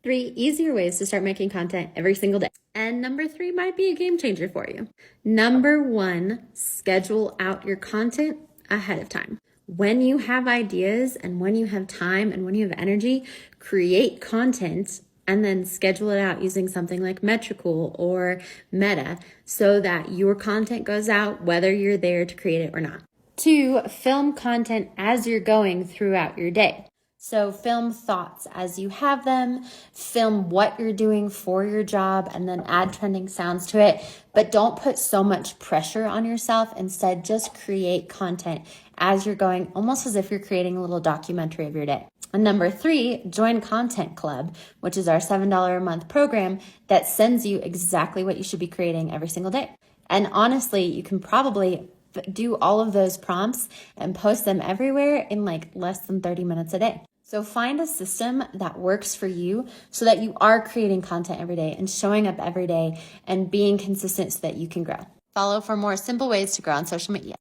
3 easier ways to start making content every single day. And number 3 might be a game changer for you. Number 1, schedule out your content ahead of time. When you have ideas and when you have time and when you have energy, create content and then schedule it out using something like Metricool or Meta so that your content goes out whether you're there to create it or not. 2, film content as you're going throughout your day. So film thoughts as you have them, film what you're doing for your job, and then add trending sounds to it. But don't put so much pressure on yourself. Instead, just create content as you're going, almost as if you're creating a little documentary of your day. And number 3, join Content Club, which is our $7 a month program that sends you exactly what you should be creating every single day. And honestly, you can probably do all of those prompts and post them everywhere in like less than 30 minutes a day. So find a system that works for you so that you are creating content every day and showing up every day and being consistent so that you can grow. Follow for more simple ways to grow on social media.